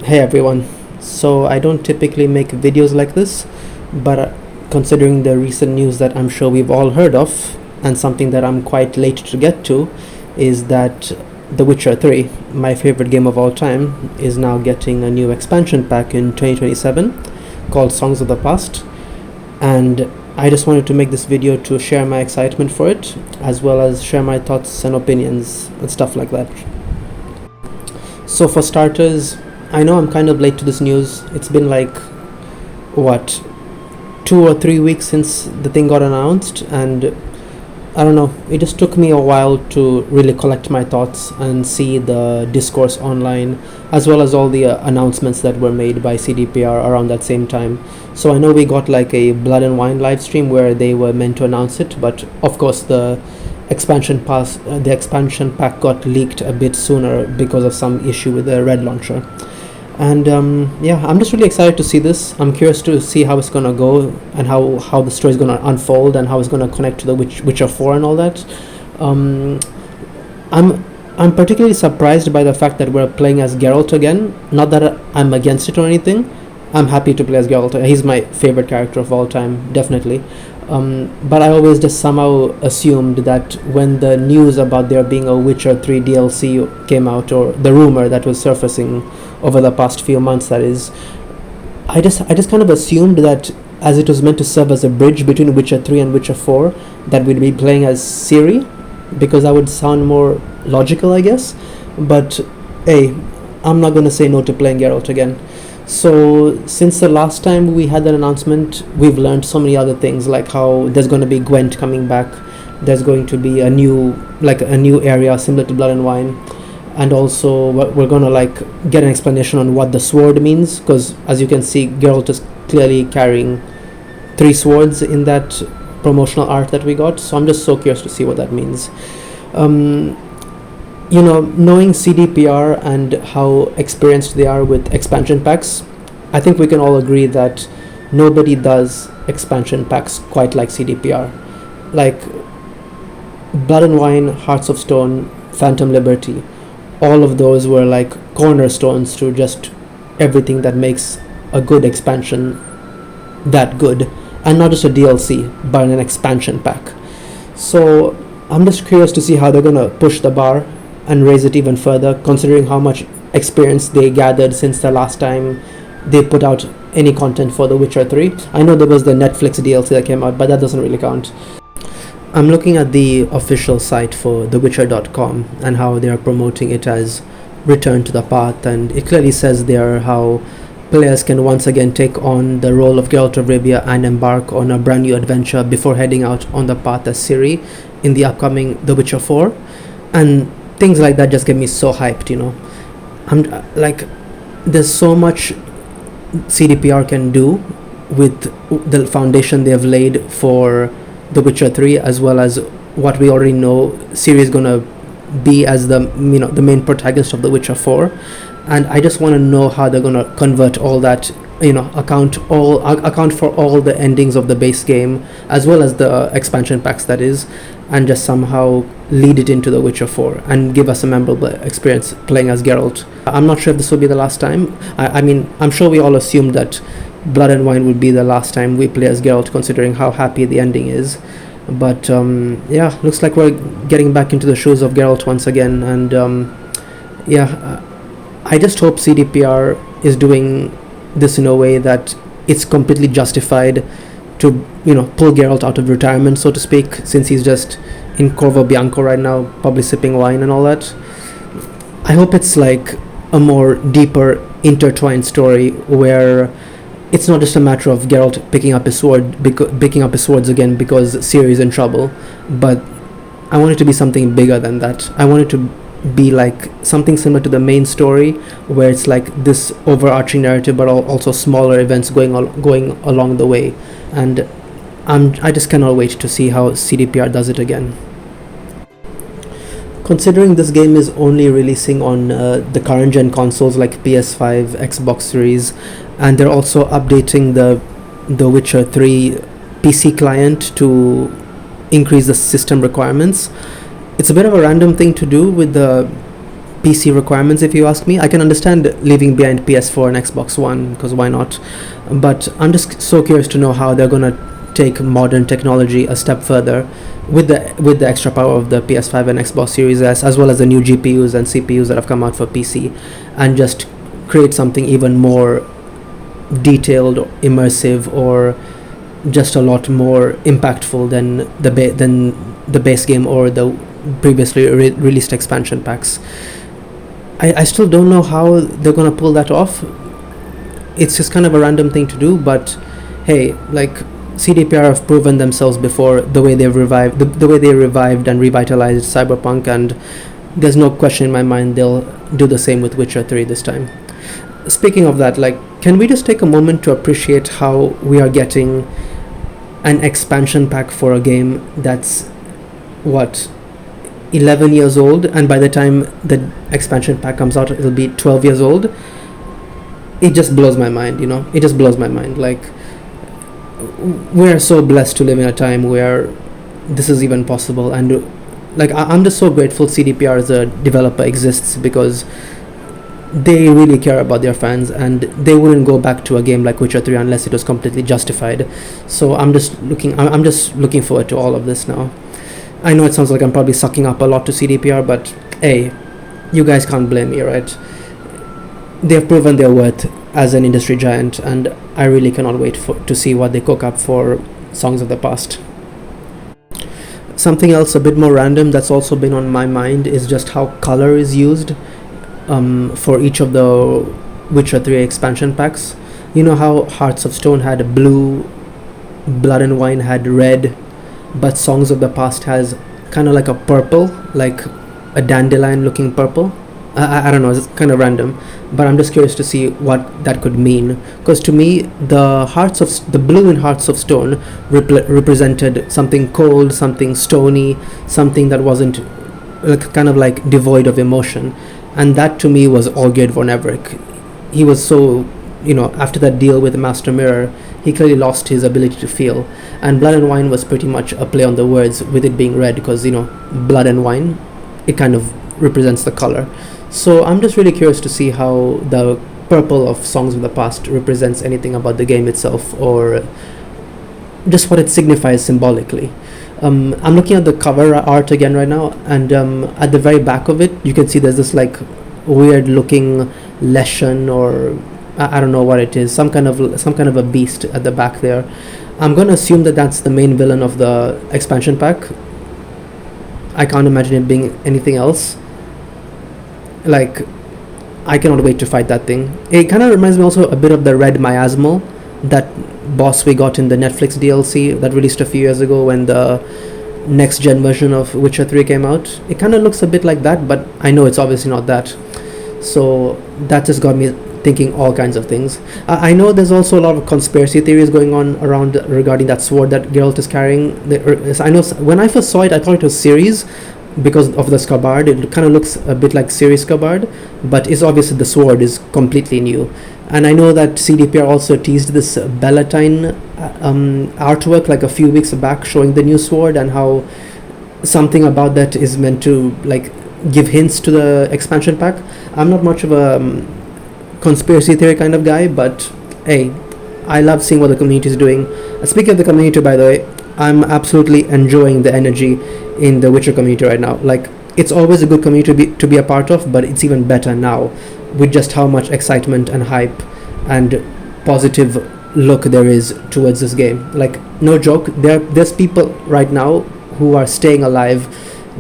Hey everyone, so I don't typically make videos like this, but considering the recent news that I'm sure we've all heard of, and something that I'm quite late to get to, is that The Witcher 3, my favorite game of all time, is now getting a new expansion pack in 2027 called Songs of the Past, and I just wanted to make this video to share my excitement for it, as well as share my thoughts and opinions and stuff like that. So for starters, I know I'm kind of late to this news. It's been like, what, 2 or 3 weeks since the thing got announced, and I don't know, it just took me a while to really collect my thoughts and see the discourse online, as well as all the announcements that were made by CDPR around that same time. So I know we got like a Blood and Wine live stream where they were meant to announce it, but of course the expansion pack got leaked a bit sooner because of some issue with the Red launcher. And yeah, I'm just really excited to see this. I'm curious to see how it's gonna go and how the story is gonna unfold and how it's gonna connect to the Witcher 4 and all that. I'm particularly surprised by the fact that we're playing as Geralt again. Not that I'm against it or anything. I'm happy to play as Geralt. He's my favorite character of all time, definitely. But I always just somehow assumed that when the news about there being a Witcher 3 DLC came out, or the rumor that was surfacing over the past few months, that is, I just kind of assumed that as it was meant to serve as a bridge between Witcher 3 and Witcher 4, that we'd be playing as Ciri, because that would sound more logical, I guess. But hey, I'm not gonna say no to playing Geralt again. So since the last time we had that announcement, we've learned so many other things, like how there's going to be Gwent coming back, there's going to be a new area similar to Blood and Wine, and also we're going to like get an explanation on what the sword means, because as you can see, Geralt is clearly carrying 3 swords in that promotional art that we got. So I'm just so curious to see what that means. Knowing CDPR and how experienced they are with expansion packs, I think we can all agree that nobody does expansion packs quite like CDPR. Like Blood and Wine, Hearts of Stone, Phantom Liberty, all of those were like cornerstones to just everything that makes a good expansion that good, and not just a DLC, but an expansion pack. So I'm just curious to see how they're gonna push the bar and raise it even further, considering how much experience they gathered since the last time they put out any content for The Witcher 3. I know there was the Netflix DLC that came out, but that doesn't really count. I'm looking at the official site for thewitcher.com and how they are promoting it as Return to the Path, and it clearly says there how players can once again take on the role of Geralt of Rivia and embark on a brand new adventure before heading out on the path as Ciri in the upcoming The Witcher 4. And things like that just get me so hyped, I'm like, there's so much CDPR can do with the foundation they have laid for The Witcher 3, as well as what we already know Ciri is gonna be as the main protagonist of The Witcher 4. And I just want to know how they're gonna convert all that, account for all the endings of the base game, as well as the expansion packs, that is, and just somehow lead it into The Witcher 4 and give us a memorable experience playing as Geralt. I'm not sure if this will be the last time. I mean, I'm sure we all assumed that Blood and Wine would be the last time we play as Geralt, considering how happy the ending is. But yeah, looks like we're getting back into the shoes of Geralt once again, and I just hope CDPR is doing this in a way that it's completely justified to, pull Geralt out of retirement, so to speak, since he's just in Corvo Bianco right now, probably sipping wine and all that. I hope it's like a more deeper, intertwined story where it's not just a matter of Geralt picking up his swords again because Ciri is in trouble, but I want it to be something bigger than that. I want it to be like something similar to the main story, where it's like this overarching narrative, but also smaller events going along the way. And I just cannot wait to see how CDPR does it again. Considering this game is only releasing on the current gen consoles like PS5, Xbox Series, and they're also updating the Witcher 3 PC client to increase the system requirements, it's a bit of a random thing to do with the PC requirements, if you ask me. I can understand leaving behind PS4 and Xbox One, because why not? But I'm just so curious to know how they're gonna take modern technology a step further with the extra power of the PS5 and Xbox Series S, as well as the new GPUs and CPUs that have come out for PC, and just create something even more detailed, immersive, or just a lot more impactful than the base game or the previously released expansion packs. I still don't know how they're gonna pull that off. It's just kind of a random thing to do, but hey, like, CDPR have proven themselves before, the way they've revived the way they revived and revitalized Cyberpunk, and there's no question in my mind they'll do the same with Witcher 3 this time. Speaking of that, like, can we just take a moment to appreciate how we are getting an expansion pack for a game that's, what, 11 years old, and by the time the expansion pack comes out it'll be 12 years old? It just blows my mind, it just blows my mind. Like, we're so blessed to live in a time where this is even possible, and like, I'm just so grateful CDPR as a developer exists, because they really care about their fans, and they wouldn't go back to a game like Witcher 3 unless it was completely justified. So I'm just looking forward to all of this now. I know it sounds like I'm probably sucking up a lot to CDPR, but hey, you guys can't blame me, right? They've proven their worth as an industry giant, and I really cannot wait to see what they cook up for Songs of the Past. Something else a bit more random that's also been on my mind is just how color is used for each of the Witcher 3 expansion packs. You know how Hearts of Stone had blue, Blood and Wine had red, but Songs of the Past has kind of like a purple, like a dandelion looking purple. I don't know, it's kind of random, but I'm just curious to see what that could mean, because to me the blue in Hearts of Stone represented something cold, something stony, something that wasn't, like, kind of like devoid of emotion, and that to me was Olgierd von Everec. He was so, after that deal with the Master Mirror, he clearly lost his ability to feel, and Blood and Wine was pretty much a play on the words with it being red, because blood and wine, it kind of represents the color. So I'm just really curious to see how the purple of Songs of the Past represents anything about the game itself, or just what it signifies symbolically. I'm looking at the cover art again right now, and at the very back of it you can see there's this like weird looking leshen, or I don't know what it is, some kind of a beast at the back there. I'm going to assume that that's the main villain of the expansion pack. I can't imagine it being anything else. Like, I cannot wait to fight that thing. It kind of reminds me also a bit of the Red Miasmal, that boss we got in the Netflix DLC that released a few years ago when the next gen version of Witcher 3 came out. It kind of looks a bit like that, but I know it's obviously not that. So that just got me thinking all kinds of things. I know there's also a lot of conspiracy theories going on around regarding that sword that Geralt is carrying. I know when I first saw it, I thought it was Ciri's, because of the scabbard. It kind of looks a bit like Ciri's scabbard, but it's obviously the sword is completely new. And I know that CDPR also teased this Bellatine artwork like a few weeks back, showing the new sword, and how something about that is meant to like give hints to the expansion pack. I'm not much of a conspiracy theory kind of guy, but hey, I love seeing what the community is doing. Speaking of the community, by the way, I'm absolutely enjoying the energy in the Witcher community right now. Like, it's always a good community to be a part of, but it's even better now with just how much excitement and hype and positive look there is towards this game. Like, no joke, there's people right now who are staying alive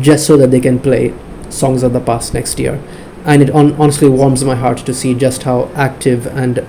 just so that they can play Songs of the Past next year, and it honestly warms my heart to see just how active and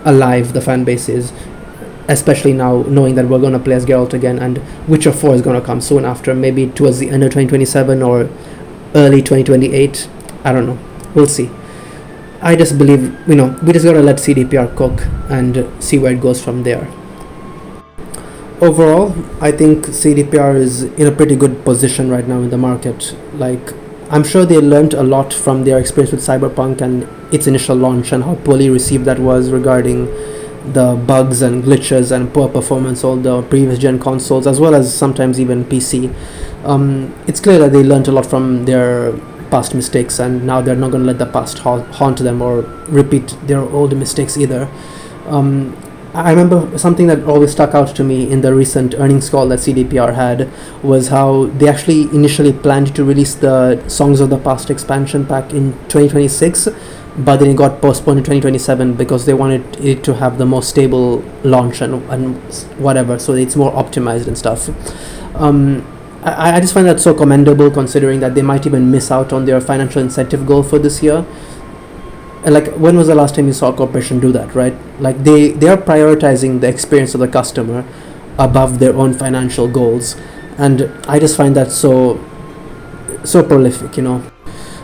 alive the fan base is, especially now knowing that we're going to play as Geralt again, and Witcher 4 is going to come soon after, maybe towards the end of 2027 or early 2028. I don't know, we'll see. I just believe, we just got to let CDPR cook and see where it goes from there. Overall, I think CDPR is in a pretty good position right now in the market. Like, I'm sure they learned a lot from their experience with Cyberpunk and its initial launch, and how poorly received that was regarding the bugs and glitches and poor performance on the previous gen consoles, as well as sometimes even PC. It's clear that they learned a lot from their past mistakes, and now they're not going to let the past haunt them or repeat their old mistakes either. I remember something that always stuck out to me in the recent earnings call that CDPR had was how they actually initially planned to release the Songs of the Past expansion pack in 2026, but then it got postponed to 2027 because they wanted it to have the more stable launch and whatever, so it's more optimized and stuff. I just find that so commendable, considering that they might even miss out on their financial incentive goal for this year. And like, when was the last time you saw a corporation do that, right? Like, they are prioritizing the experience of the customer above their own financial goals, and I just find that so prolific, you know.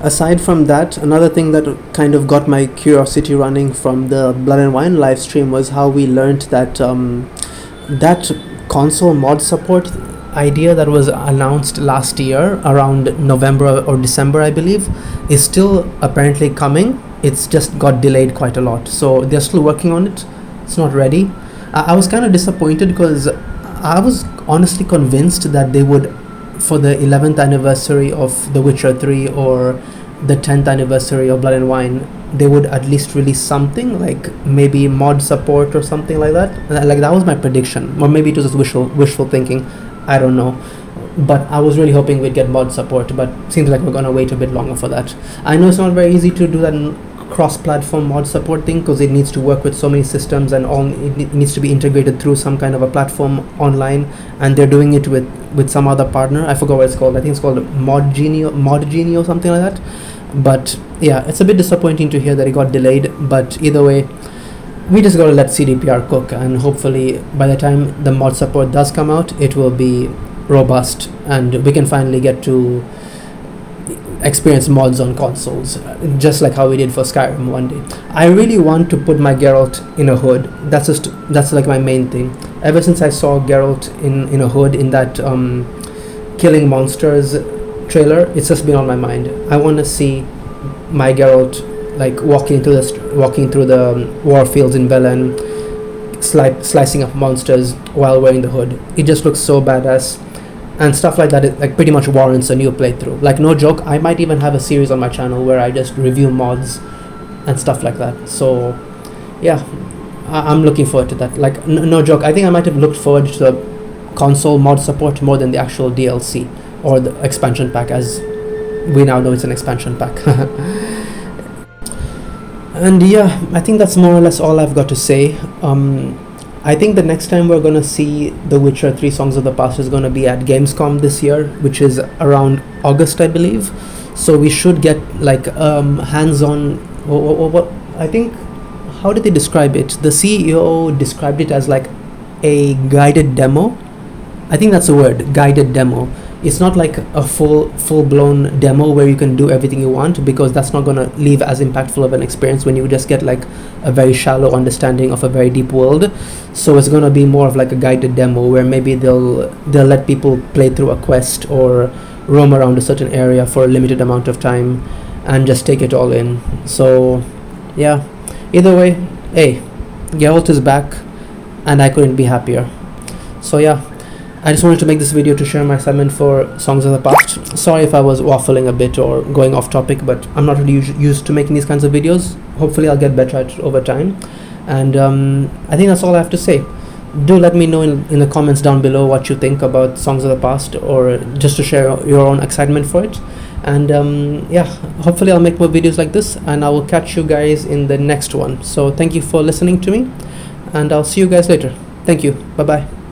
Aside from that, another thing that kind of got my curiosity running from the Blood and Wine live stream was how we learned that that console mod support idea that was announced last year around November or December, I believe, is still apparently coming. It's just got delayed quite a lot, so they're still working on it. It's not ready. I was kind of disappointed because I was honestly convinced that they would, for the 11th anniversary of The Witcher 3 or the 10th anniversary of Blood and Wine, they would at least release something, like maybe mod support or something like that. Like, that was my prediction, or maybe it was just wishful thinking, I don't know. But I was really hoping we'd get mod support, but seems like we're gonna wait a bit longer for that. I know it's not very easy to do that cross-platform mod support thing, because it needs to work with so many systems, and all it needs to be integrated through some kind of a platform online, and they're doing it with some other partner. I forgot what it's called. I think it's called Mod Genie or something like that. But yeah, it's a bit disappointing to hear that it got delayed, but either way, we just gotta let CDPR cook, and hopefully by the time the mod support does come out, it will be robust and we can finally get to experience mods on consoles, just like how we did for Skyrim one day. I really want to put my Geralt in a hood. That's like my main thing. Ever since I saw Geralt in a hood in that Killing Monsters trailer, it's just been on my mind. I want to see my Geralt like walking through the war fields in Velen, slicing up monsters while wearing the hood. It just looks so badass. And stuff like that, it like pretty much warrants a new playthrough. Like, no joke, I might even have a series on my channel where I just review mods and stuff like that. So yeah, I'm looking forward to that. Like, no joke, I think I might have looked forward to the console mod support more than the actual DLC or the expansion pack, as we now know it's an expansion pack. And yeah, I think that's more or less all I've got to say. I think the next time we're going to see The Witcher 3 Songs of the Past is going to be at Gamescom this year, which is around August, I believe. So we should get like hands-on, what I think, how did they describe it? The CEO described it as like a guided demo. I think that's the word, guided demo. It's not like a full-blown demo where you can do everything you want, because that's not going to leave as impactful of an experience when you just get like a very shallow understanding of a very deep world. So it's going to be more of like a guided demo where maybe they'll let people play through a quest or roam around a certain area for a limited amount of time and just take it all in. So yeah, either way, hey, Geralt is back and I couldn't be happier. So yeah, I just wanted to make this video to share my excitement for Songs of the Past. Sorry if I was waffling a bit or going off topic, but I'm not really used to making these kinds of videos. Hopefully I'll get better at it over time. And I think that's all I have to say. Do let me know in the comments down below what you think about Songs of the Past, or just to share your own excitement for it. And yeah, hopefully I'll make more videos like this, and I will catch you guys in the next one. So thank you for listening to me, and I'll see you guys later. Thank you. Bye bye.